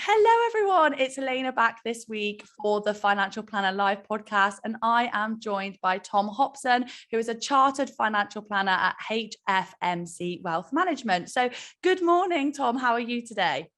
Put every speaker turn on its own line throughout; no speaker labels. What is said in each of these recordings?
Hello, everyone. It's Elena back this week for the Financial Planner Live podcast, and I am joined by Tom Hopson, who is a chartered financial planner at HFMC Wealth Management. So good morning, Tom. How are you today?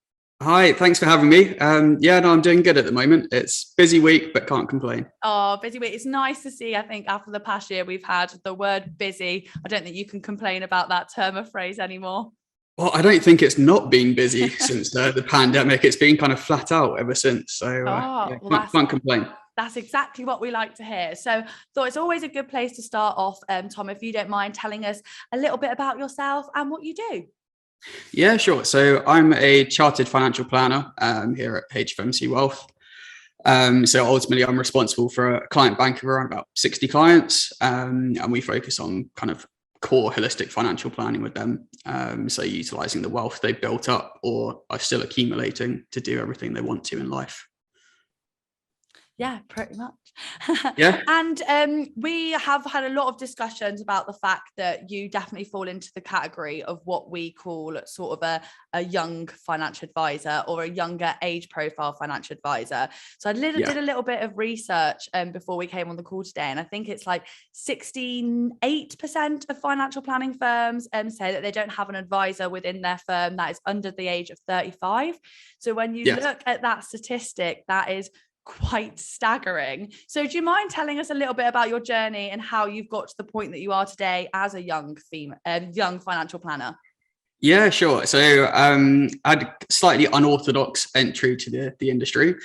Hi, thanks for having me. I'm doing good at the moment. It's busy week, but can't complain.
Oh, busy week. It's nice to see, I think, after the past year, we've had the word busy. I don't think you can complain about that term or phrase anymore.
Well, I don't think it's not been busy since the pandemic. It's been kind of flat out ever since. So can't complain.
That's exactly what we like to hear. So thought it's always a good place to start off, Tom, if you don't mind telling us a little bit about yourself and what you do.
Yeah, sure. So I'm a chartered financial planner here at HFMC Wealth. So ultimately, I'm responsible for a client bank of around about 60 clients, and we focus on kind of core holistic financial planning with them. So utilizing the wealth they've built up or are still accumulating to do everything they want to in life.
Yeah, pretty much.
Yeah.
And we have had a lot of discussions about the fact that you definitely fall into the category of what we call sort of a young financial advisor or a younger age profile financial advisor. So I did a little bit of research before we came on the call today. And I think it's like 68% of financial planning firms say that they don't have an advisor within their firm that is under the age of 35. So when you look at that statistic, that is quite staggering. So do you mind telling us a little bit about your journey and how you've got to the point that you are today as a young financial planner?
Yeah, sure. So I had a slightly unorthodox entry to the industry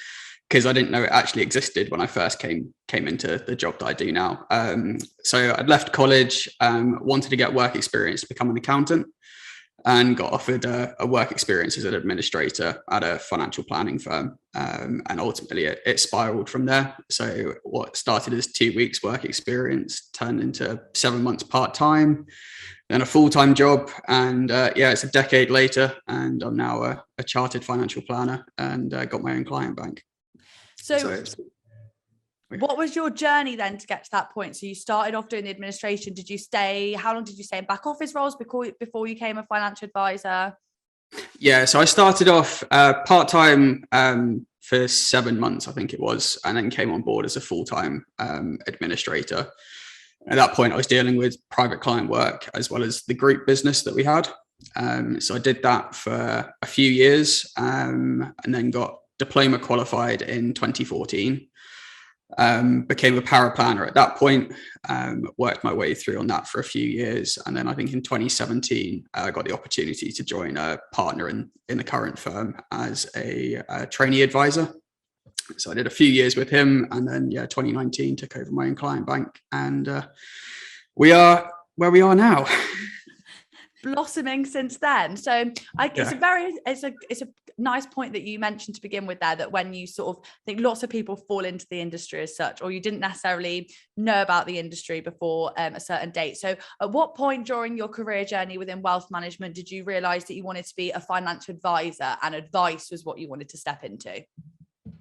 because I didn't know it actually existed when I first came into the job that I do now. So I'd left college, wanted to get work experience to become an accountant, and got offered a work experience as an administrator at a financial planning firm. And ultimately it spiraled from there. So what started as 2 weeks work experience turned into 7 months part-time, then a full-time job. And it's a decade later, and I'm now a chartered financial planner and got my own client bank.
So what was your journey then to get to that point? So you started off doing the administration. How long did you stay in back office roles before you became a financial advisor?
Yeah, so I started off part-time for 7 months, I think it was, and then came on board as a full-time administrator. At that point, I was dealing with private client work as well as the group business that we had. So I did that for a few years and then got diploma qualified in 2014. Became a paraplanner at that point, worked my way through on that for a few years. And then I think in 2017, I got the opportunity to join a partner in the current firm as a trainee advisor. So I did a few years with him, and then 2019 took over my own client bank, and we are where we are now.
Blossoming since then. So it's a nice point that you mentioned to begin with there, that when you sort of think lots of people fall into the industry as such, or you didn't necessarily know about the industry before a certain date. So at what point during your career journey within wealth management did you realize that you wanted to be a financial advisor and advice was what you wanted to step into?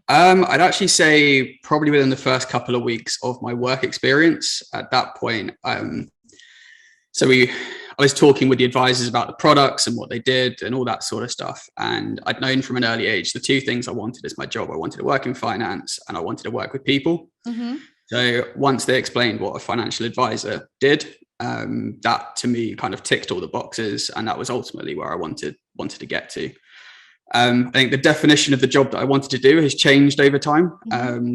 I'd actually say probably within the first couple of weeks of my work experience. At that point, I was talking with the advisors about the products and what they did and all that sort of stuff. And I'd known from an early age, the two things I wanted as my job, I wanted to work in finance and I wanted to work with people. Mm-hmm. So once they explained what a financial advisor did, that to me kind of ticked all the boxes. And that was ultimately where I wanted to get to. I think the definition of the job that I wanted to do has changed over time.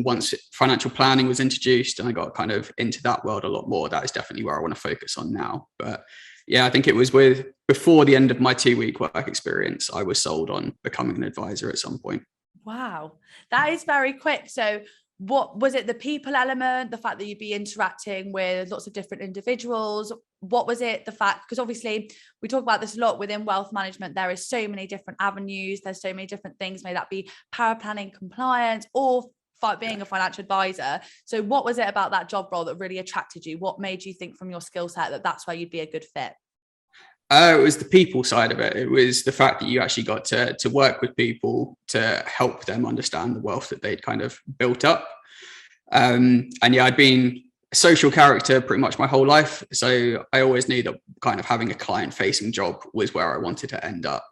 Once financial planning was introduced and I got kind of into that world a lot more, that is definitely where I want to focus on now. But yeah, I think it was before the end of my 2 week work experience, I was sold on becoming an advisor at some point.
Wow, that is very quick. So what was it? The people element, the fact that you'd be interacting with lots of different individuals. What was it? The fact, because obviously we talk about this a lot within wealth management, there is so many different avenues. There's so many different things, may that be paraplanning, compliance, or being a financial advisor. So what was it about that job role that really attracted you? What made you think from your skill set that that's where you'd be a good fit?
It was the people side of it. It was the fact that you actually got to work with people to help them understand the wealth that they'd kind of built up. I'd been a social character pretty much my whole life. So I always knew that kind of having a client facing job was where I wanted to end up.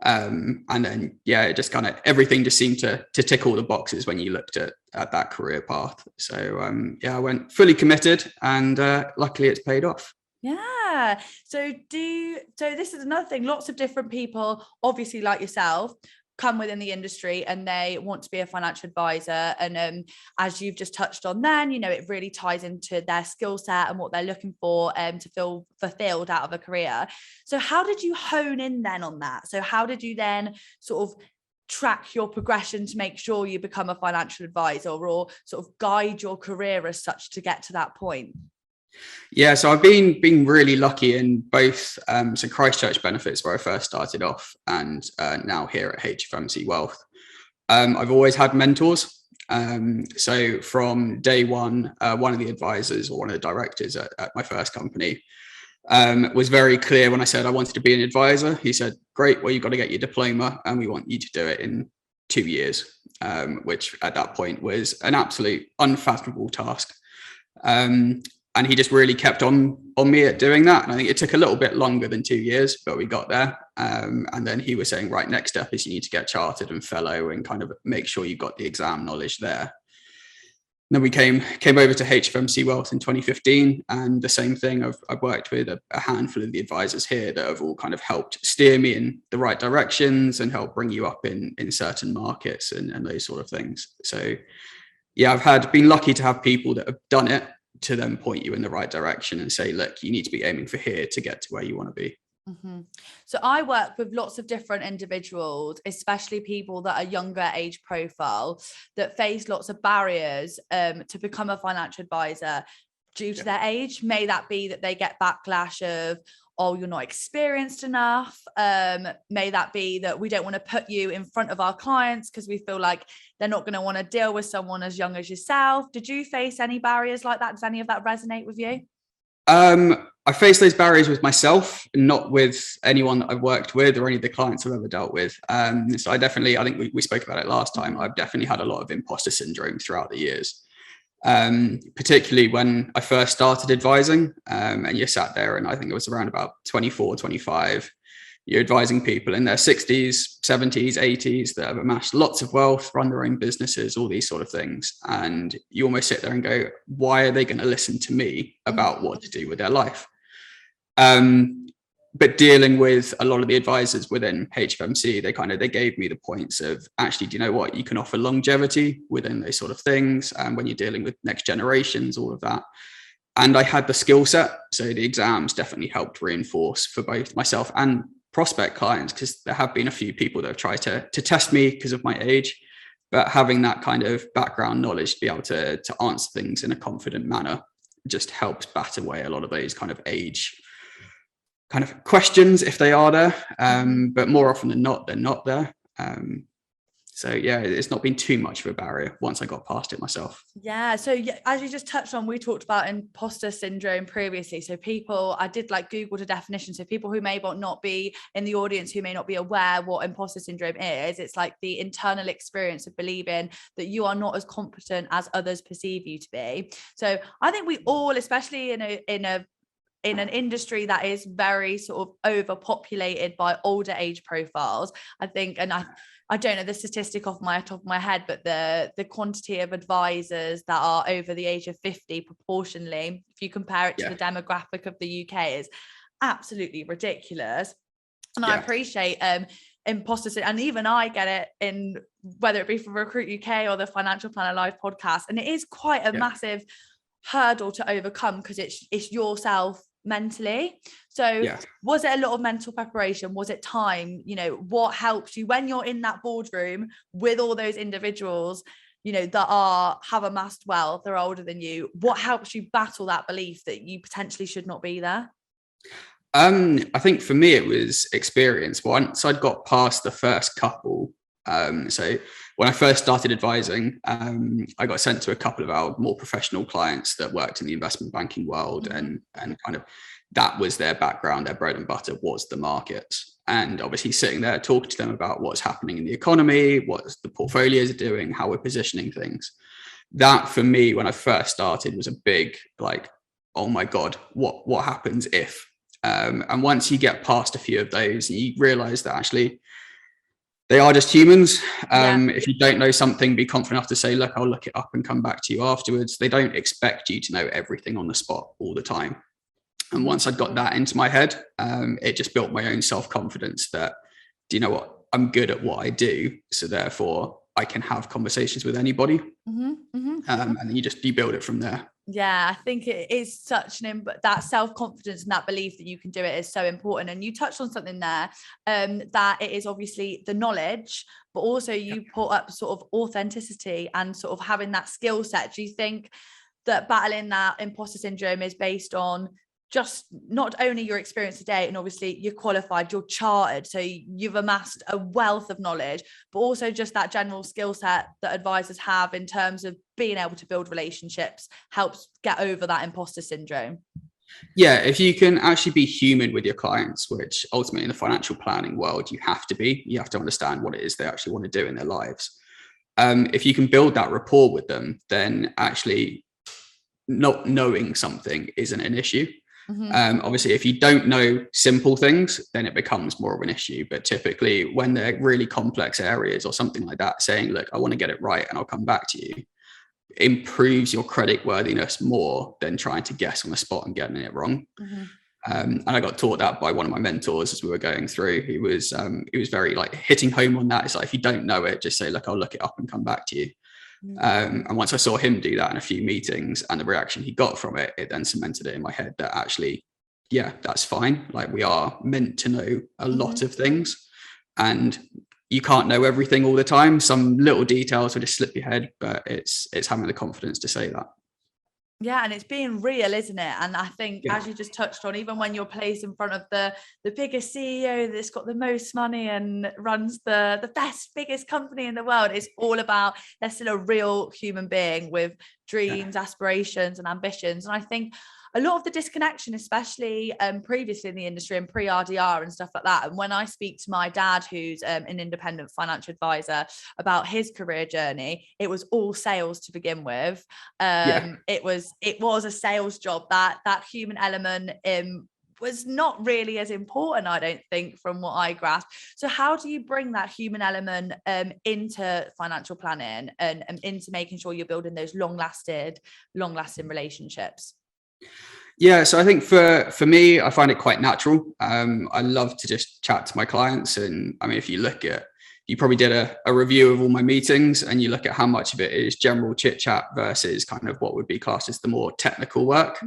And then, yeah, it just kind of, everything just seemed to tick all the boxes when you looked at that career path. So yeah, I went fully committed, and luckily it's paid off.
Yeah. So this is another thing. Lots of different people, obviously like yourself, come within the industry and they want to be a financial advisor. And as you've just touched on then, it really ties into their skill set and what they're looking for to feel fulfilled out of a career. So how did you hone in then on that? So how did you then sort of track your progression to make sure you become a financial advisor, or sort of guide your career as such to get to that point?
Yeah, so I've been really lucky in both so Christchurch Benefits, where I first started off, and now here at HFMC Wealth. I've always had mentors. So from day one of the advisors, or one of the directors at my first company, was very clear when I said I wanted to be an advisor. He said, "Great, well, you've got to get your diploma, and we want you to do it in 2 years," which at that point was an absolute unfathomable task. And he just really kept on me at doing that. And I think it took a little bit longer than 2 years, but we got there. And then he was saying, right, next step is you need to get chartered and fellow and kind of make sure you've got the exam knowledge there. And then we came over to HFMC Wealth in 2015, and the same thing. I've worked with a handful of the advisors here that have all kind of helped steer me in the right directions and help bring you up in certain markets and those sort of things. So yeah, I've been lucky to have people that have done it to then point you in the right direction and say, look, you need to be aiming for here to get to where you want to be.
Mm-hmm. So I work with lots of different individuals, especially people that are younger age profile, that face lots of barriers to become a financial advisor due to their age. May that be that they get backlash of, oh, you're not experienced enough. May that be that we don't want to put you in front of our clients because we feel like they're not going to want to deal with someone as young as yourself. Did you face any barriers like that? Does any of that resonate with you?
I faced those barriers with myself, not with anyone that I've worked with or any of the clients I've ever dealt with. So I think we spoke about it last time. I've definitely had a lot of imposter syndrome throughout the years. Particularly when I first started advising, and you sat there, and I think it was around about 24, 25, you're advising people in their 60s, 70s, 80s that have amassed lots of wealth, run their own businesses, all these sort of things. And you almost sit there and go, why are they going to listen to me about what to do with their life? But dealing with a lot of the advisors within HFMC, they gave me the points of, actually, do you know what? You can offer longevity within those sort of things. And when you're dealing with next generations, all of that. And I had the skill set. So the exams definitely helped reinforce for both myself and prospect clients, because there have been a few people that have tried to test me because of my age. But having that kind of background knowledge to be able to answer things in a confident manner just helps bat away a lot of those kind of age kind of questions, if they are there, but more often than not, they're not there. So yeah, it's not been too much of a barrier once I got past it myself.
Yeah. So yeah, as you just touched on, we talked about imposter syndrome previously. So I did Google the definition. So people who may not be in the audience, who may not be aware what imposter syndrome is, it's like the internal experience of believing that you are not as competent as others perceive you to be. So I think we all, especially in an industry that is very sort of overpopulated by older age profiles, I think, and I don't know the statistic off my top of my head, but the quantity of advisors that are over the age of 50 proportionally, if you compare it to the demographic of the UK, is absolutely ridiculous. And I appreciate imposter syndrome, and even I get it in whether it be from Recruit UK or the Financial Planner Live podcast, and it is quite a massive hurdle to overcome because it's yourself mentally. So was it a lot of mental preparation? Was it time? What helps you when you're in that boardroom with all those individuals, that have amassed wealth, they're older than you? What helps you battle that belief that you potentially should not be there?
I think for me, it was experience. Once I'd got past the first couple, so when I first started advising, I got sent to a couple of our more professional clients that worked in the investment banking world, and kind of that was their background. Their bread and butter was the markets, and obviously sitting there talking to them about what's happening in the economy, what the portfolios are doing, how we're positioning things. That for me, when I first started, was a big oh my God, what happens if? And once you get past a few of those, and you realize that actually They are just humans.
Yeah.
If you don't know something, be confident enough to say, look, I'll look it up and come back to you afterwards. They don't expect you to know everything on the spot all the time. And once I got that into my head, it just built my own self-confidence that, do you know what? I'm good at what I do. So therefore I can have conversations with anybody. And then you build it from there.
Yeah, I think it is such that self-confidence and that belief that you can do it is so important. And you touched on something there, that it is obviously the knowledge, but also you put up sort of authenticity and sort of having that skill set. Do you think that battling that imposter syndrome is based on just not only your experience today, and obviously you're qualified, you're chartered, so you've amassed a wealth of knowledge, but also just that general skill set that advisors have in terms of being able to build relationships helps get over that imposter syndrome?
Yeah, if you can actually be human with your clients, which ultimately in the financial planning world, you have to understand what it is they actually want to do in their lives. If you can build that rapport with them, then actually not knowing something isn't an issue. Obviously, if you don't know simple things, then it becomes more of an issue. But typically when they're really complex areas or something like that, saying, look, I want to get it right and I'll come back to you, improves your credit worthiness more than trying to guess on the spot and getting it wrong. And I got taught that by one of my mentors as we were going through. He was very like hitting home on that. It's like, if you don't know it, just say, look, I'll look it up and come back to you. And once I saw him do that in a few meetings and the reaction he got from it, it then cemented it in my head that actually, yeah, that's fine. Like, we are meant to know a lot of things, and you can't know everything all the time. Some little details will just slip your head, but it's having the confidence to say that.
Yeah, and it's being real, isn't it? And I think, as you just touched on, even when you're placed in front of the biggest CEO that's got the most money and runs the best, biggest company in the world, it's all about, they're still a real human being with dreams, aspirations and ambitions. And I think a lot of the disconnection, especially previously in the industry and pre-RDR and stuff like that. And when I speak to my dad, who's an independent financial advisor, about his career journey, it was all sales to begin with. It was a sales job. That human element was not really as important, I don't think, from what I grasp. So how do you bring that human element into financial planning and into making sure you're building those long-lasting relationships?
Yeah, so I think for me, I find it quite natural. I love to just chat to my clients. And I mean, if you look at, you probably did a review of all my meetings, and you look at how much of it is general chit chat versus kind of what would be classed as the more technical work.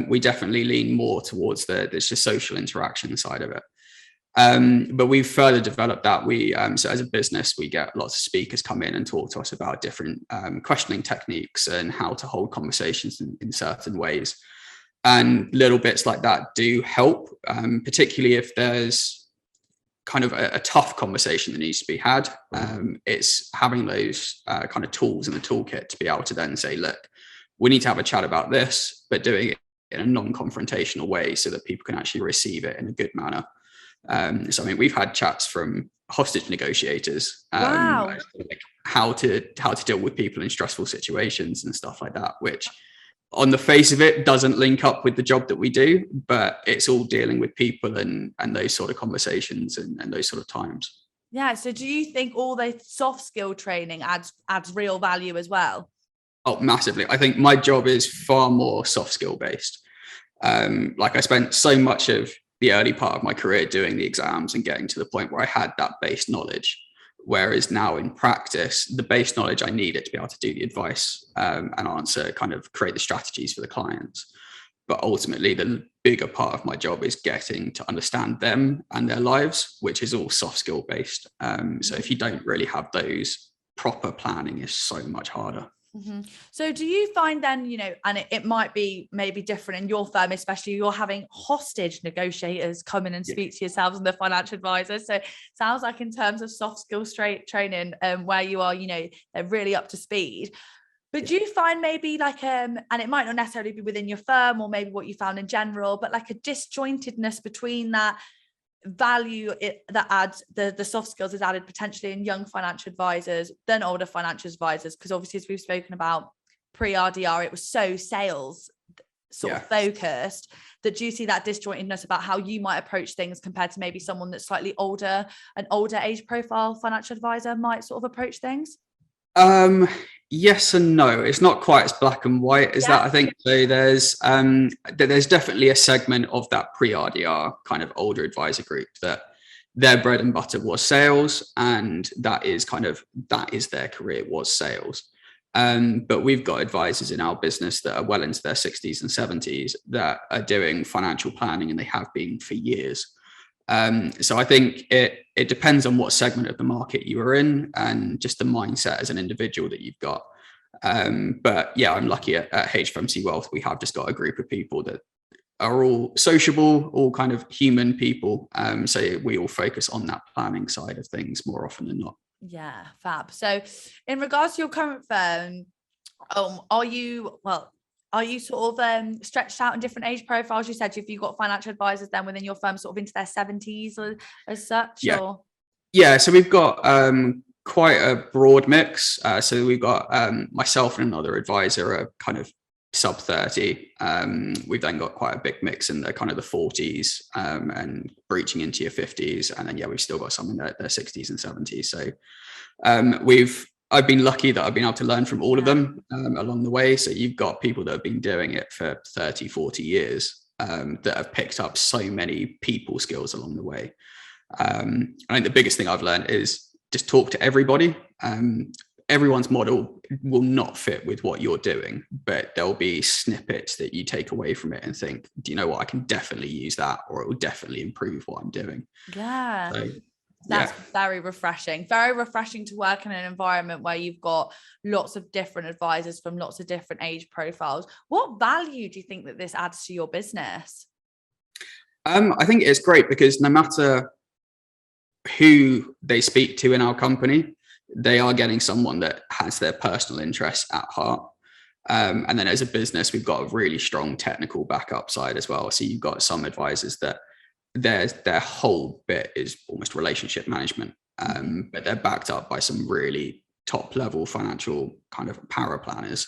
We definitely lean more towards there's just social interaction side of it. But we've further developed that. So as a business, we get lots of speakers come in and talk to us about different questioning techniques and how to hold conversations in certain ways. And little bits like that do help, particularly if there's kind of a tough conversation that needs to be had. It's having those kind of tools in the toolkit to be able to then say, look, we need to have a chat about this, but doing it in a non-confrontational way so that people can actually receive it in a good manner. So I mean, we've had chats from hostage negotiators, like how to deal with people in stressful situations and stuff like that, which on the face of it doesn't link up with the job that we do, but it's all dealing with people and those sort of conversations and those sort of times.
Yeah. So do you think all the soft skill training adds real value as well?
Oh, massively. I think my job is far more soft skill based. Like, I spent so much of the early part of my career doing the exams and getting to the point where I had that base knowledge. Whereas now in practice, the base knowledge I needed to be able to do the advice and answer, kind of create the strategies for the clients. But ultimately, the bigger part of my job is getting to understand them and their lives, which is all soft skill based. So if you don't really have those, proper planning is so much harder.
So do you find then, and it might be maybe different in your firm, especially you're having hostage negotiators come in and speak to yourselves and the financial advisors. So it sounds like in terms of soft skills training, where you are, they're really up to speed. But do you find maybe like, and it might not necessarily be within your firm or maybe what you found in general, but like a disjointedness between that value that adds the soft skills is added potentially in young financial advisors than older financial advisors? Because obviously, as we've spoken about pre-RDR, it was so sales sort of focused, that do you see that disjointedness about how you might approach things compared to maybe someone that's slightly older, an older age profile financial advisor might sort of approach things?
Yes and no. It's not quite as black and white as that, I think. So there's definitely a segment of that pre-RDR kind of older advisor group that their bread and butter was sales, and that is their career, was sales. But we've got advisors in our business that are well into their 60s and 70s that are doing financial planning, and they have been for years. So I think it depends on what segment of the market you are in and just the mindset as an individual that you've got. But yeah, I'm lucky at HFMC Wealth. We have just got a group of people that are all sociable, all kind of human people. So we all focus on that planning side of things more often than not.
Yeah, fab. So in regards to your current firm, are you sort of stretched out in different age profiles? You said if you've got financial advisors then within your firm sort of into their 70s or as such?
Yeah.
Or?
Yeah, so we've got quite a broad mix. So we've got myself and another advisor are kind of sub 30. We've then got quite a big mix in the kind of the 40s and breaching into your 50s. And then, we've still got some in their 60s and 70s. So I've been lucky that I've been able to learn from all of them along the way. So you've got people that have been doing it for 30, 40 years that have picked up so many people skills along the way. I think the biggest thing I've learned is just talk to everybody. Everyone's model will not fit with what you're doing, but there'll be snippets that you take away from it and think, do you know what? I can definitely use that, or it will definitely improve what I'm doing.
Yeah.
So,
that's very refreshing to work in an environment where you've got lots of different advisors from lots of different age profiles. What value do you think that this adds to your business?
I think it's great because no matter who they speak to in our company, they are getting someone that has their personal interests at heart. And then as a business, we've got a really strong technical backup side as well. So you've got some advisors that their whole bit is almost relationship management, but they're backed up by some really top level financial kind of power planners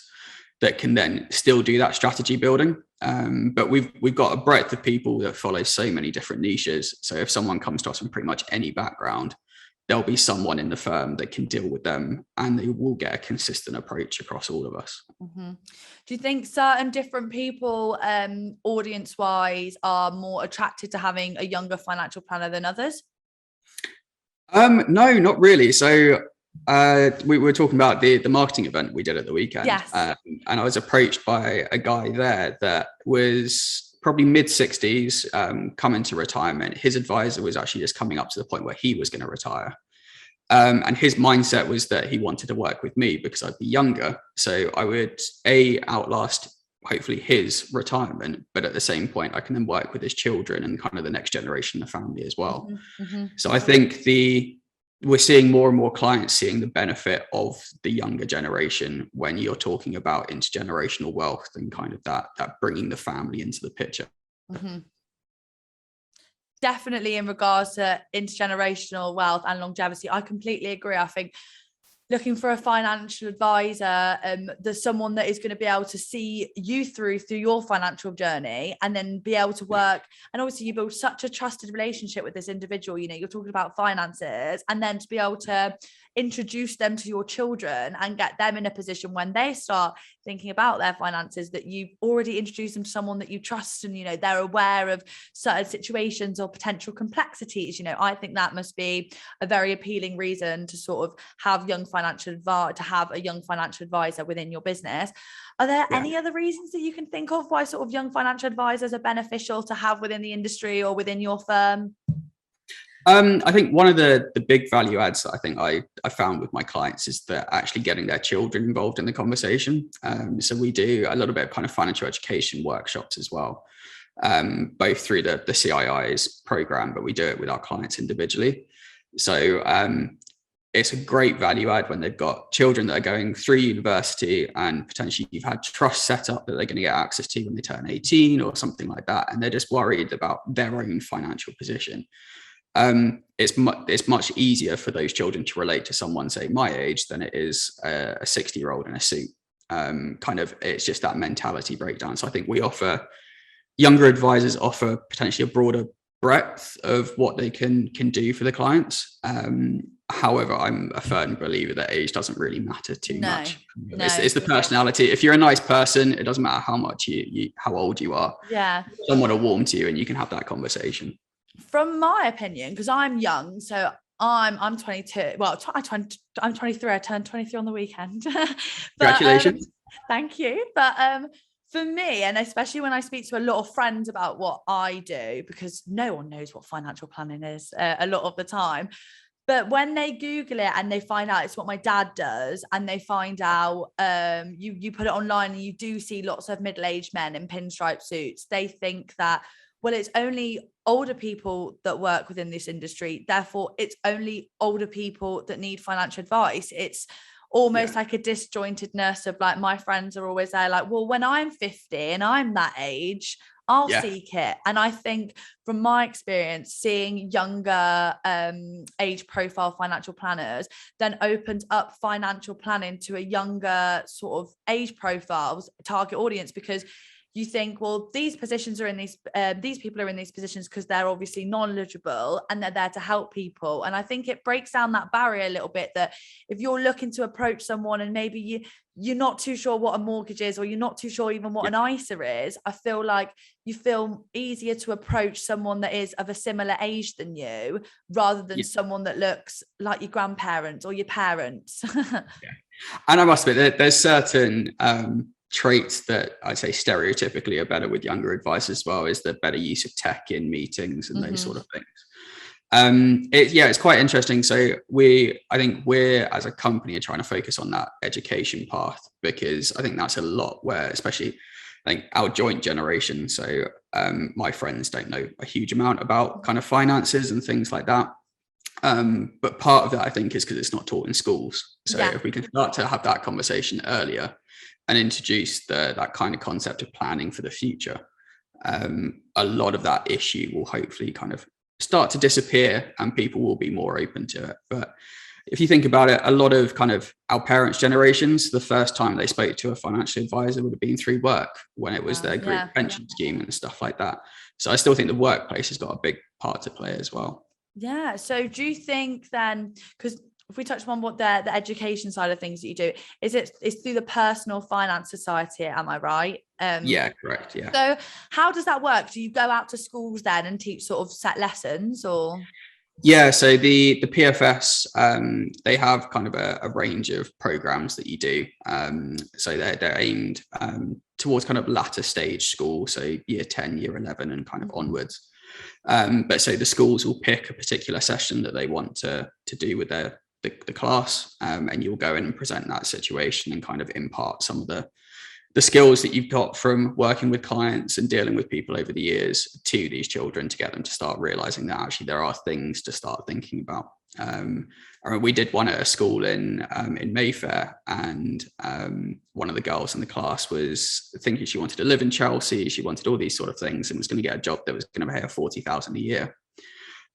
that can then still do that strategy building. But we've got a breadth of people that follow so many different niches. So if someone comes to us from pretty much any background, there'll be someone in the firm that can deal with them, and they will get a consistent approach across all of us.
Mm-hmm. Do you think certain different people, audience wise, are more attracted to having a younger financial planner than others?
No, not really. So we were talking about the marketing event we did at the weekend.
Yes.
And I was approached by a guy there that was probably mid-60s, coming to retirement. His advisor was actually just coming up to the point where he was going to retire. And his mindset was that he wanted to work with me because I'd be younger. So I would outlast hopefully his retirement, but at the same point, I can then work with his children and kind of the next generation of the family as well.
Mm-hmm.
So I think we're seeing more and more clients seeing the benefit of the younger generation when you're talking about intergenerational wealth and kind of that bringing the family into the picture.
Mm-hmm. Definitely in regards to intergenerational wealth and longevity, I completely agree. I think looking for a financial advisor, there's someone that is going to be able to see you through your financial journey and then be able to work. And obviously you build such a trusted relationship with this individual, you're talking about finances, and then to be able to introduce them to your children and get them in a position when they start thinking about their finances that you've already introduced them to someone that you trust, and they're aware of certain situations or potential complexities. I think that must be a very appealing reason to sort of have a young financial advisor within your business. Are there any other reasons that you can think of why sort of young financial advisors are beneficial to have within the industry or within your firm?
I think one of the big value adds that I think I found with my clients is that actually getting their children involved in the conversation. So we do a little bit of kind of financial education workshops as well, both through the CII's program, but we do it with our clients individually. So it's a great value add when they've got children that are going through university and potentially you've had trust set up that they're going to get access to when they turn 18 or something like that. And they're just worried about their own financial position. It's much easier for those children to relate to someone, say, my age, than it is a 60-year-old in a suit. kind of, it's just that mentality breakdown. So I think younger advisors offer potentially a broader breadth of what they can do for the clients. However, I'm a firm believer that age doesn't really matter too much. It's the personality. If you're a nice person, it doesn't matter how much how old you are.
Yeah.
Someone will warm to you and you can have that conversation.
From my opinion, because I'm young, so I'm 22. Well, I'm 23. I turned 23 on the weekend.
Congratulations.
Thank you. But for me, and especially when I speak to a lot of friends about what I do, because no one knows what financial planning is a lot of the time. But when they Google it and they find out it's what my dad does, and they find out you put it online and you do see lots of middle-aged men in pinstripe suits, they think that, well, it's only older people that work within this industry. Therefore, it's only older people that need financial advice. It's almost like a disjointedness of like, my friends are always there like, well, when I'm 50 and I'm that age, I'll seek it. And I think from my experience, seeing younger age profile financial planners then opens up financial planning to a younger sort of age profiles, target audience, because you think, well, these positions are in these people are in these positions because they're obviously knowledgeable and they're there to help people. And I think it breaks down that barrier a little bit, that if you're looking to approach someone and maybe you're not too sure what a mortgage is, or you're not too sure even what an ISA is, I feel like you feel easier to approach someone that is of a similar age than you, rather than someone that looks like your grandparents or your parents.
And I must admit, there's certain traits that I'd say stereotypically are better with younger advice as well, is the better use of tech in meetings and those sort of things. It's quite interesting. So I think we're as a company are trying to focus on that education path, because I think that's a lot where, especially I think our joint generation, so my friends don't know a huge amount about kind of finances and things like that. But part of that, I think, is because it's not taught in schools. So if we can start to have that conversation earlier and introduce that kind of concept of planning for the future, a lot of that issue will hopefully kind of start to disappear and people will be more open to it. But if you think about it, a lot of kind of our parents' generations, the first time they spoke to a financial advisor would have been through work, when it was their group pension scheme and stuff like that. So I still think the workplace has got a big part to play as well. Yeah.
So do you think then, because if we touch on what the education side of things that you do, it's through the Personal Finance Society, am I right?
Yeah, correct. Yeah.
So how does that work? Do you go out to schools then and teach sort of set lessons, or?
Yeah, so the PFS, they have kind of a range of programs that you do. So they're aimed towards kind of latter stage school, so year 10, year 11 and kind of onwards. But so the schools will pick a particular session that they want to do with the class, and you'll go in and present that situation and kind of impart some of the skills that you've got from working with clients and dealing with people over the years to these children, to get them to start realizing that actually there are things to start thinking about. We did one at a school in Mayfair, and one of the girls in the class was thinking she wanted to live in Chelsea. She wanted all these sort of things and was going to get a job that was going to pay her 40,000 a year.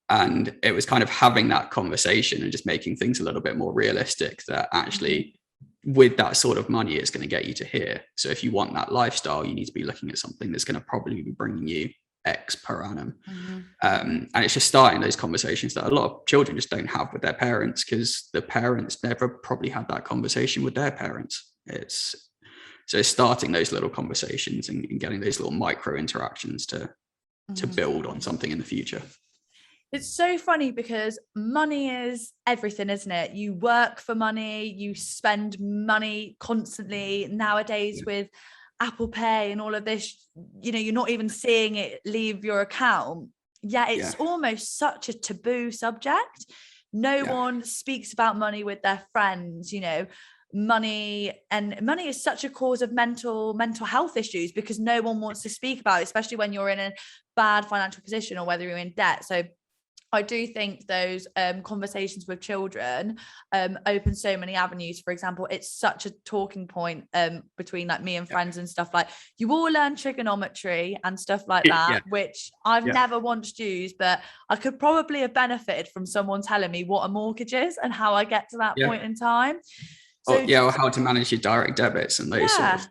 And it was kind of having that conversation and just making things a little bit more realistic, that actually with that sort of money, it's going to get you to here. So if you want that lifestyle, you need to be looking at something that's going to probably be bringing you X per annum. And it's just starting those conversations that a lot of children just don't have with their parents, because the parents never probably had that conversation with their parents. So starting those little conversations and getting those little micro interactions to build on something in the future.
It's so funny because money is everything, isn't it? You work for money, you spend money constantly nowadays with Apple Pay and all of this, you're not even seeing it leave your account. It's almost such a taboo subject. No one speaks about money with their friends, money is such a cause of mental health issues, because no one wants to speak about it, especially when you're in a bad financial position or whether you're in debt. So I do think those conversations with children open so many avenues. For example, it's such a talking point between like me and friends and stuff, like you all learn trigonometry and stuff like that, which I've never once used, but I could probably have benefited from someone telling me what a mortgage is and how I get to that point in time. So
or how to manage your direct debits and those sort of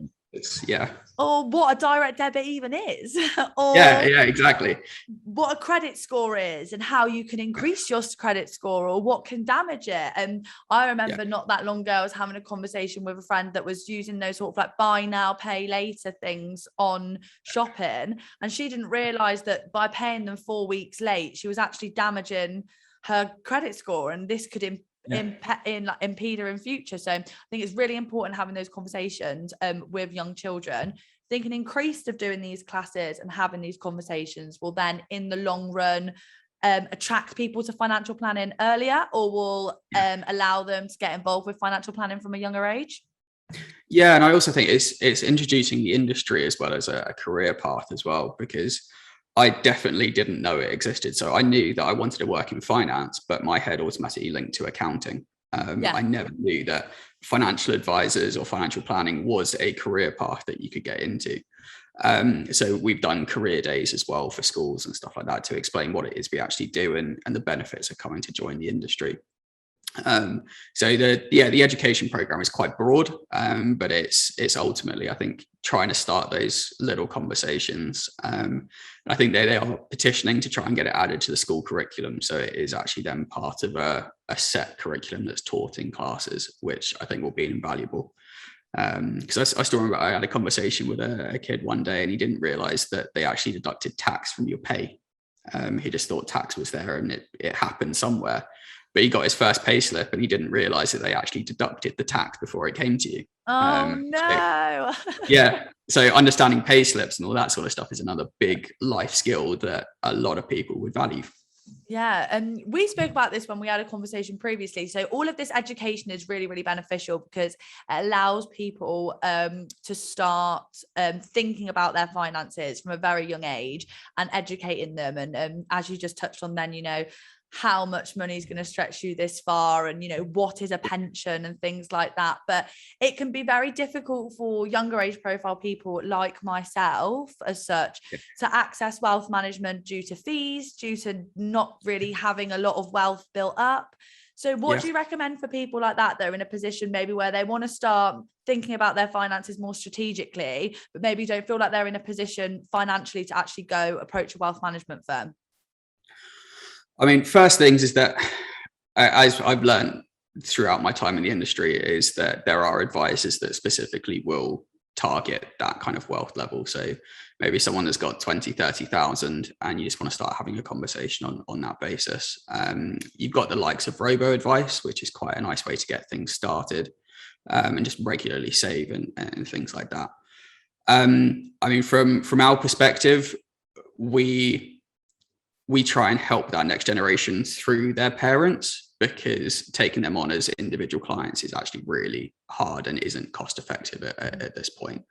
yeah.
things.
Or what a direct debit even is, or
Yeah, exactly.
what a credit score is and how you can increase your credit score or what can damage it. And I remember not that long ago, I was having a conversation with a friend that was using those sort of like buy now, pay later things on shopping. And she didn't realize that by paying them 4 weeks late, she was actually damaging her credit score. And this could impede her in future. So I think it's really important having those conversations with young children. I think an increase of doing these classes and having these conversations will then in the long run attract people to financial planning earlier, or will allow them to get involved with financial planning from a younger age.
Yeah, and I also think it's introducing the industry as well as a career path as well, because I definitely didn't know it existed. So I knew that I wanted to work in finance, but my head automatically linked to accounting. I never knew that financial advisors or financial planning was a career path that you could get into. So we've done career days as well for schools and stuff like that to explain what it is we actually do and the benefits of coming to join the industry. So the education program is quite broad, but it's ultimately, I think, trying to start those little conversations. I think they are petitioning to try and get it added to the school curriculum, so it is actually then part of a set curriculum that's taught in classes, which I think will be invaluable. Because I still remember I had a conversation with a kid one day, and he didn't realize that they actually deducted tax from your pay. He just thought tax was there and it happened somewhere. But he got his first pay slip and he didn't realize that they actually deducted the tax before it came to you.
Oh, no.
So understanding pay slips and all that sort of stuff is another big life skill that a lot of people would value.
Yeah, and we spoke about this when we had a conversation previously. So all of this education is really, really beneficial because it allows people to start thinking about their finances from a very young age and educating them. And as you just touched on then, how much money is going to stretch you this far, and what is a pension and things like that. But it can be very difficult for younger age profile people like myself as such to access wealth management due to fees, due to not really having a lot of wealth built up. So what do you recommend for people like that are in a position maybe where they want to start thinking about their finances more strategically, but maybe don't feel like they're in a position financially to actually go approach a wealth management firm?
I mean, first things is that, as I've learned throughout my time in the industry, is that there are advisors that specifically will target that kind of wealth level. So maybe someone that's got 20, 30,000 and you just want to start having a conversation on that basis. You've got the likes of robo advice, which is quite a nice way to get things started, and just regularly save and things like that. I mean, from our perspective, we try and help that next generation through their parents, because taking them on as individual clients is actually really hard and isn't cost effective at this point.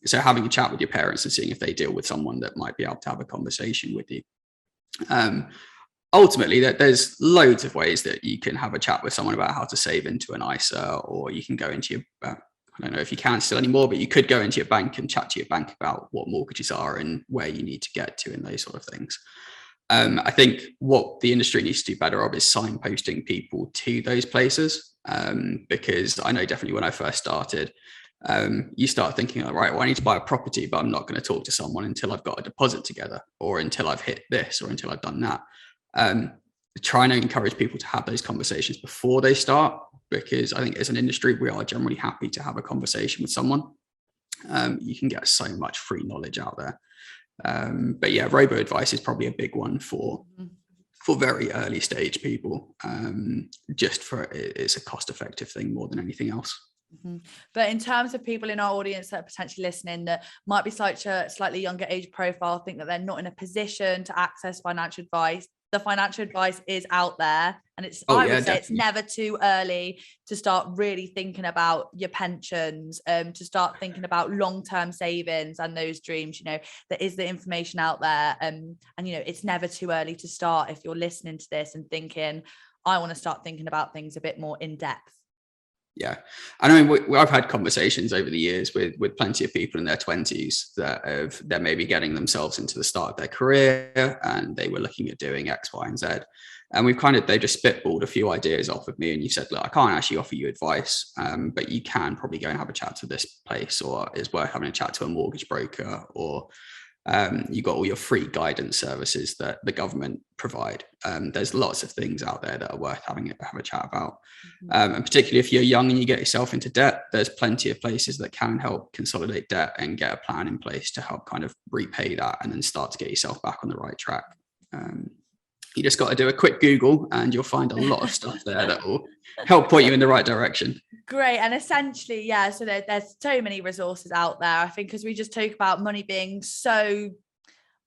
So having a chat with your parents and seeing if they deal with someone that might be able to have a conversation with you. Ultimately, there's loads of ways that you can have a chat with someone about how to save into an ISA, or you can go into your I don't know if you can still anymore, but you could go into your bank and chat to your bank about what mortgages are and where you need to get to and those sort of things. I think what the industry needs to do better of is signposting people to those places, because I know definitely when I first started, you start thinking, all right, well, I need to buy a property, but I'm not going to talk to someone until I've got a deposit together, or until I've hit this, or until I've done that. Trying to encourage people to have those conversations before they start, because I think as an industry, we are generally happy to have a conversation with someone. You can get so much free knowledge out there. But yeah, robo advice is probably a big one for very early stage people. Just for it's a cost effective thing more than anything else.
But in terms of people in our audience that are potentially listening that might be slightly younger age profile, think that they're not in a position to access financial advice, the financial advice is out there, and I would say it's never too early to start really thinking about your pensions, to start thinking about long-term savings and those dreams. There is the information out there, and it's never too early to start if you're listening to this and thinking, I want to start thinking about things a bit more in depth.
Yeah. And I mean, I've had conversations over the years with plenty of people in their 20s that they're maybe getting themselves into the start of their career and they were looking at doing X, Y, and Z. And they just spitballed a few ideas off of me, and you said, look, I can't actually offer you advice, but you can probably go and have a chat to this place, or it's worth having a chat to a mortgage broker, or you got all your free guidance services that the government provide. There's lots of things out there that are worth have a chat about. And particularly if you're young and you get yourself into debt, there's plenty of places that can help consolidate debt and get a plan in place to help kind of repay that and then start to get yourself back on the right track. You just got to do a quick Google and you'll find a lot of stuff there that will help point you in the right direction.
Great. And essentially, yeah, so there's so many resources out there, I think, because we just talk about money being so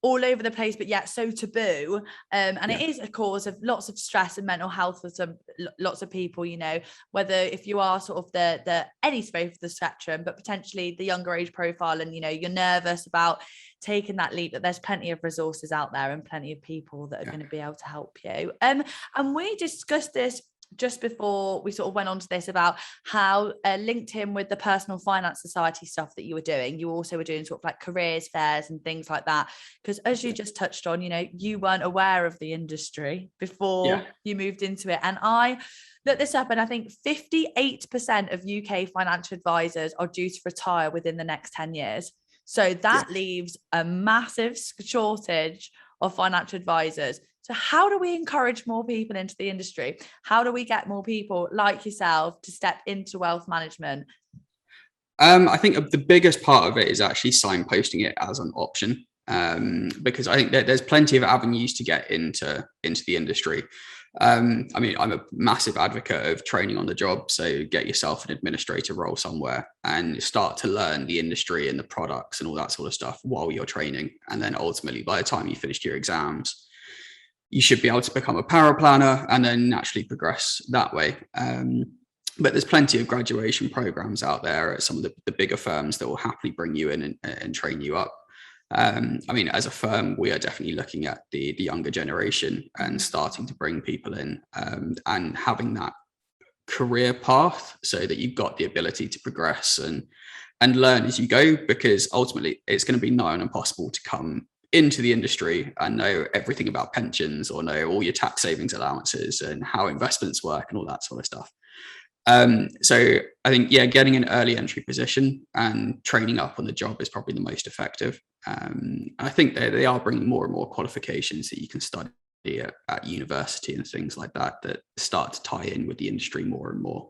all over the place, but yet so taboo. And it is a cause of lots of stress and mental health for lots of people, you know, whether if you are sort of the any space of the spectrum, but potentially the younger age profile, and, you know, you're nervous about taking that leap, that there's plenty of resources out there and plenty of people that are going to be able to help you. And we discussed this just before we sort of went on to this about how linked in with the personal finance society stuff that you were doing. You also were doing sort of like careers fairs and things like that, because as you just touched on, you know, you weren't aware of the industry before you moved into it. And I looked this up, and I think 58% of UK financial advisors are due to retire within the next 10 years. So that leaves a massive shortage of financial advisors. So how do we encourage more people into the industry? How do we get more people like yourself to step into wealth management?
I think the biggest part of it is actually signposting it as an option, because I think that there's plenty of avenues to get into the industry. I mean, I'm a massive advocate of training on the job. So get yourself an administrator role somewhere and start to learn the industry and the products and all that sort of stuff while you're training. And then ultimately, by the time you finished your exams, you should be able to become a power planner and then naturally progress that way. But there's plenty of graduation programs out there at some of the bigger firms that will happily bring you in and train you up. I mean, as a firm, we are definitely looking at the younger generation and starting to bring people in, and having that career path so that you've got the ability to progress and learn as you go, because ultimately it's going to be nigh on impossible to come into the industry and know everything about pensions or know all your tax savings allowances and how investments work and all that sort of stuff. So I think, getting an early entry position and training up on the job is probably the most effective. I think they are bringing more and more qualifications that you can study at university and things like that start to tie in with the industry more and more.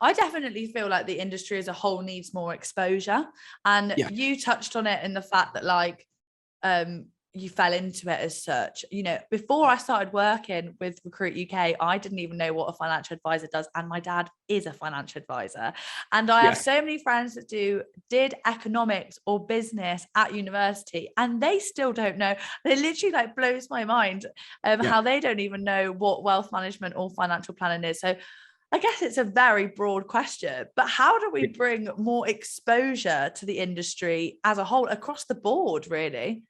I definitely feel like the industry as a whole needs more exposure. And you touched on it in the fact that, like, you fell into it as such. You know, before I started working with Recruit UK, I didn't even know what a financial advisor does. And my dad is a financial advisor. And I have so many friends that did economics or business at university, and they still don't know. It literally like blows my mind how they don't even know what wealth management or financial planning is. So I guess it's a very broad question, but how do we bring more exposure to the industry as a whole across the board, really?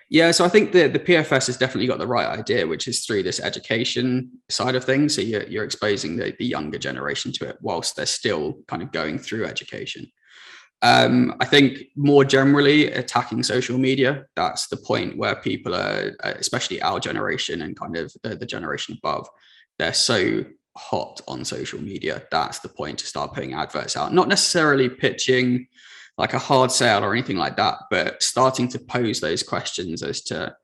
Yeah, so I think the PFS has definitely got the right idea, which is through this education side of things. So you're exposing the younger generation to it whilst they're still kind of going through education. I think more generally attacking social media, that's the point where people are, especially our generation and kind of the generation above, they're so hot on social media. That's the point to start putting adverts out, not necessarily pitching like a hard sale or anything like that, but starting to pose those questions as to,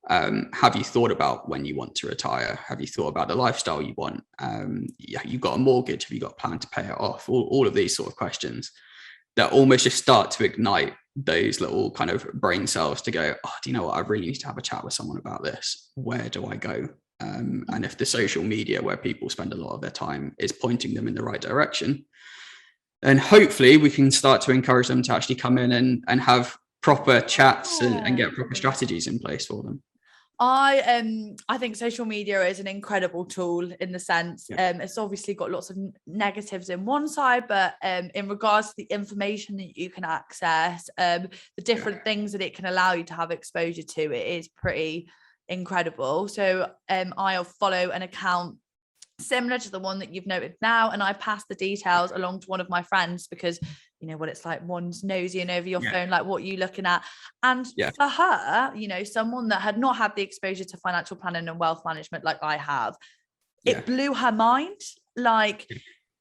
have you thought about when you want to retire? Have you thought about the lifestyle you want? You've got a mortgage. Have you got a plan to pay it off? All of these sort of questions that almost just start to ignite those little kind of brain cells to go, oh, do you know what? I really need to have a chat with someone about this. Where do I go? And if the social media where people spend a lot of their time is pointing them in the right direction, and hopefully we can start to encourage them to actually come in and have proper chats and get proper strategies in place for them.
I think social media is an incredible tool in the sense it's obviously got lots of negatives in one side, but in regards to the information that you can access, the different things that it can allow you to have exposure to, it is pretty incredible. So I'll follow an account similar to the one that you've noted now, and I passed the details along to one of my friends because you know what it's like, one's nosying over your
Yeah.
phone, like what you looking at. And
Yeah.
for her, you know, someone that had not had the exposure to financial planning and wealth management like I have,
Yeah.
it blew her mind. Like,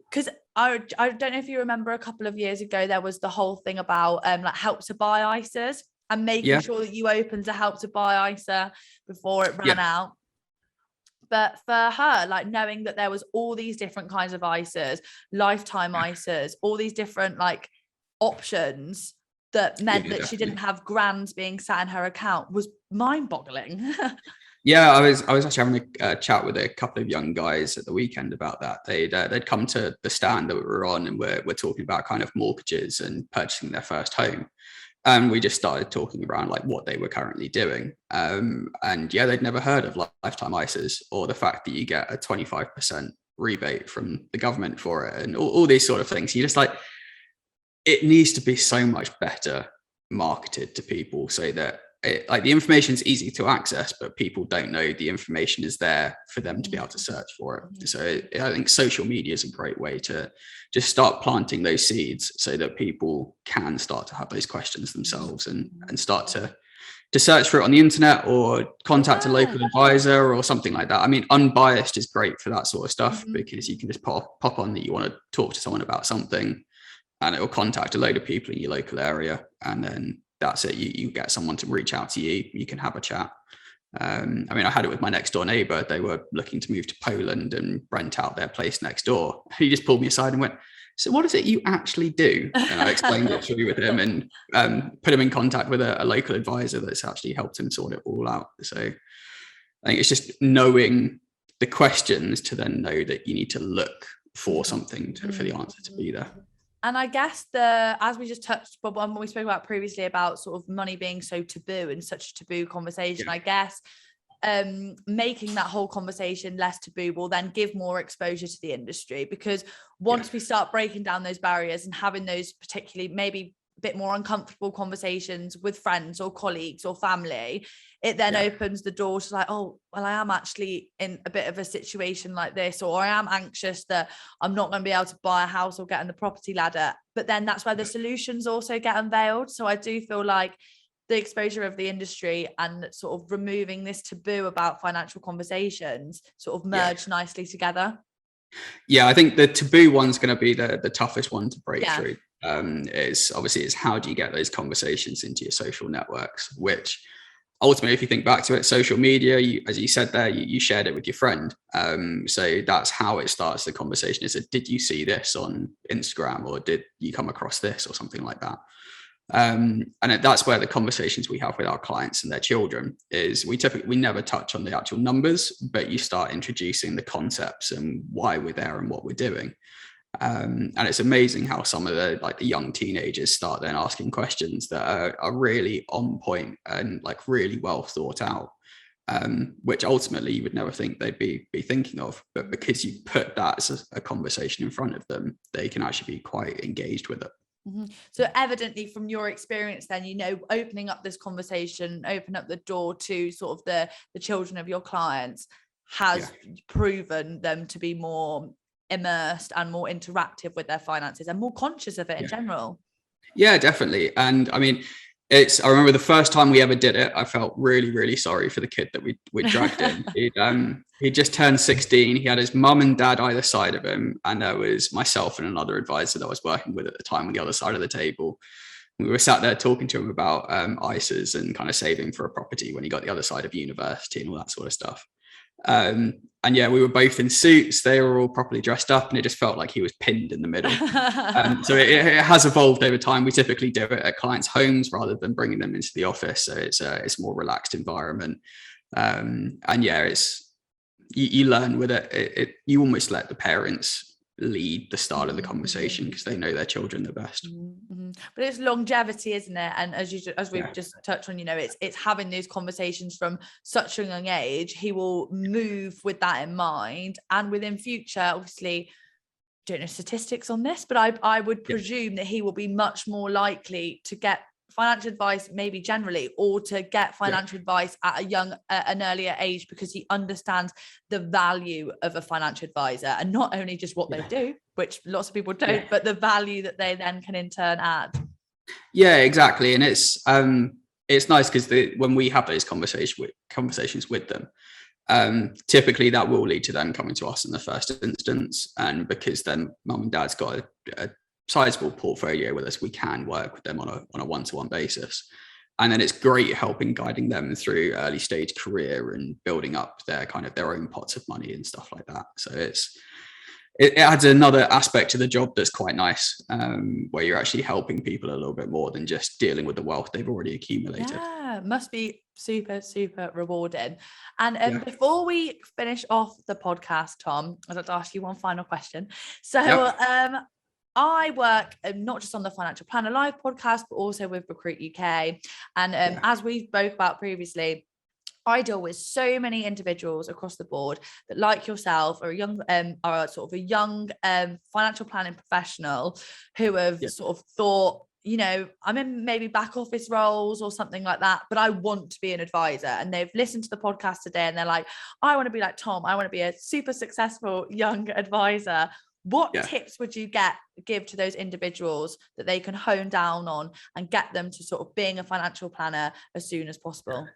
because I don't know if you remember a couple of years ago, there was the whole thing about like Help to Buy ISAs and making
Yeah.
sure that you opened a Help to Buy ISA before it ran
Yeah.
out. But for her, like knowing that there was all these different kinds of ISAs, lifetime ISAs, all these different like options that meant
Yeah,
that she
definitely.
didn't have grands being sat in her account was mind-boggling.
Yeah, I was actually having a chat with a couple of young guys at the weekend about that. They'd come to the stand that we were on, and we're talking about kind of mortgages and purchasing their first home. And we just started talking around like what they were currently doing. And yeah, they'd never heard of lifetime ISAs, or the fact that you get a 25% rebate from the government for it, and all these sort of things. You just like, it needs to be so much better marketed to people so that like the information is easy to access, but people don't know the information is there for them to be able to search for it. So I think social media is a great way to just start planting those seeds so that people can start to have those questions themselves and start to search for it on the internet or contact a local advisor or something like that. I mean, Unbiased is great for that sort of stuff because you can just pop on that you want to talk to someone about something, and it will contact a load of people in your local area, and then that's it. You get someone to reach out to you. You can have a chat. I mean, I had it with my next door neighbor. They were looking to move to Poland and rent out their place next door. He just pulled me aside and went, "So what is it you actually do?" And I explained it through with him and put him in contact with a local advisor that's actually helped him sort it all out. So I think it's just knowing the questions to then know that you need to look for something for the answer to be there.
And I guess as we just touched on when we spoke about previously about sort of money being so taboo and such a taboo conversation, I guess making that whole conversation less taboo will then give more exposure to the industry, because once we start breaking down those barriers and having those particularly maybe a bit more uncomfortable conversations with friends or colleagues or family, it then opens the door to like, oh, well, I am actually in a bit of a situation like this, or I am anxious that I'm not going to be able to buy a house or get on the property ladder. But then that's where the solutions also get unveiled. So I do feel like the exposure of the industry and sort of removing this taboo about financial conversations sort of merge nicely together.
Yeah, I think the taboo one's going to be the toughest one to break through. Is how do you get those conversations into your social networks, which ultimately, if you think back to it, social media, as you said there, you shared it with your friend. So that's how it starts the conversation. Is it, did you see this on Instagram, or did you come across this or something like that? And that's where the conversations we have with our clients and their children is we never touch on the actual numbers, but you start introducing the concepts and why we're there and what we're doing. And it's amazing how some of the young teenagers start then asking questions that are really on point and like really well thought out, which ultimately you would never think they'd be thinking of, but because you put that as a conversation in front of them, they can actually be quite engaged with it.
So evidently from your experience then, you know, opening up this conversation, open up the door to sort of the children of your clients has proven them to be more immersed and more interactive with their finances and more conscious of it in general.
Yeah, definitely. And I mean, I remember the first time we ever did it, I felt really, really sorry for the kid that we dragged in. He'd just turned 16. He had his mum and dad either side of him. And there was myself and another advisor that I was working with at the time on the other side of the table. We were sat there talking to him about ISAs and kind of saving for a property when he got the other side of university and all that sort of stuff. And yeah, we were both in suits. They were all properly dressed up, and it just felt like he was pinned in the middle. So it has evolved over time. We typically do it at clients' homes rather than bringing them into the office. So it's a more relaxed environment. And yeah, you learn with it. You almost let the parents lead the start of the conversation because they know their children the best.
But it's longevity, isn't it? And as we've just touched on, you know, it's having those conversations from such a young age. He will move with that in mind, and within future, obviously, don't know statistics on this, but I would presume that he will be much more likely to get financial advice maybe generally, or to get financial advice at an earlier age, because he understands the value of a financial advisor, and not only just what they do, which lots of people don't, but the value that they then can in turn add.
Yeah, exactly. And it's nice because when we have those conversations with them, typically that will lead to them coming to us in the first instance, and because then mum and dad's got a sizable portfolio with us, we can work with them on a one-to-one basis. And then it's great helping guiding them through early stage career and building up their own pots of money and stuff like that. So it adds another aspect to the job that's quite nice, where you're actually helping people a little bit more than just dealing with the wealth they've already accumulated.
Yeah, must be super, super rewarding. And before we finish off the podcast, Tom, I'd like to ask you one final question. So I work not just on the Financial Planner Live podcast, but also with Recruit UK. And as we spoke about previously, I deal with so many individuals across the board that, like yourself, are a young financial planning professional who have sort of thought, I'm in maybe back office roles or something like that, but I want to be an advisor. And they've listened to the podcast today and they're like, I want to be like Tom. I want to be a super successful young advisor. What tips would you give to those individuals that they can hone down on and get them to sort of being a financial planner as soon as possible?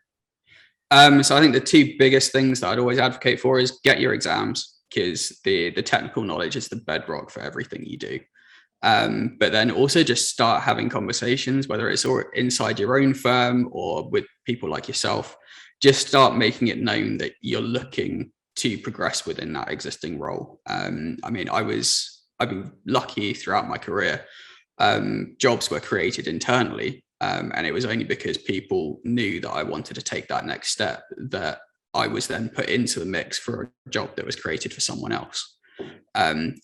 So I think the two biggest things that I'd always advocate for is get your exams, because the technical knowledge is the bedrock for everything you do. But then also just start having conversations, whether it's inside your own firm or with people like yourself. Just start making it known that you're looking to progress within that existing role. I've been lucky throughout my career. Jobs were created internally. And it was only because people knew that I wanted to take that next step that I was then put into the mix for a job that was created for someone else.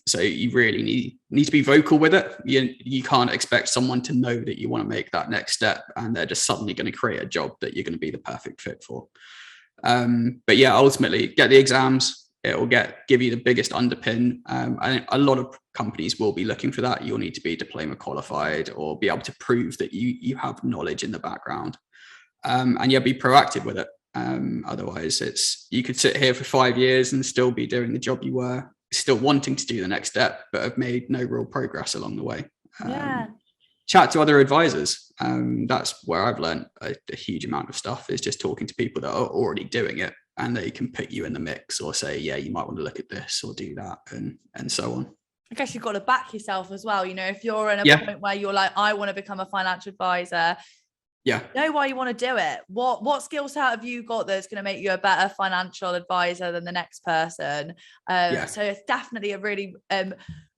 So you really need to be vocal with it. You can't expect someone to know that you want to make that next step and they're just suddenly going to create a job that you're going to be the perfect fit for. But yeah, ultimately get the exams. It will give you the biggest underpin. I think a lot of companies will be looking for that. You'll need to be diploma qualified or be able to prove that you have knowledge in the background, and be proactive with it. Otherwise, you could sit here for 5 years and still be doing the job you were, still wanting to do the next step, but have made no real progress along the way. Chat to other advisors. That's where I've learned a huge amount of stuff, is just talking to people that are already doing it, and they can put you in the mix or say, yeah, you might want to look at this or do that, and so on.
I guess you've got to back yourself as well. If you're in a point where you're like, I want to become a financial advisor, know why you want to do it. What skill set have you got that's going to make you a better financial advisor than the next person? So it's definitely a really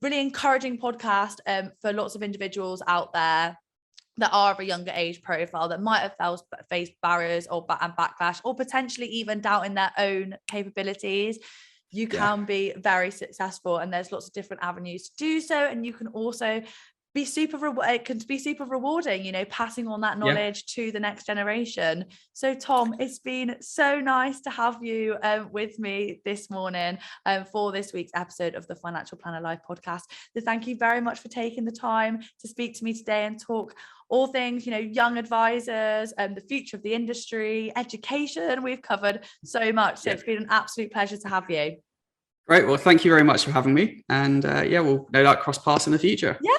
really encouraging podcast for lots of individuals out there that are of a younger age profile that might have faced barriers and backlash, or potentially even doubting their own capabilities. You can be very successful, and there's lots of different avenues to do so. And you can also be it can be super rewarding, passing on that knowledge to the next generation. So Tom, it's been so nice to have you with me this morning for this week's episode of the Financial Planner Live podcast. So thank you very much for taking the time to speak to me today and talk all things, young advisors, the future of the industry, education. We've covered so much. So it's been an absolute pleasure to have you.
Great. Well, thank you very much for having me. And we'll no doubt cross paths in the future.
Yeah.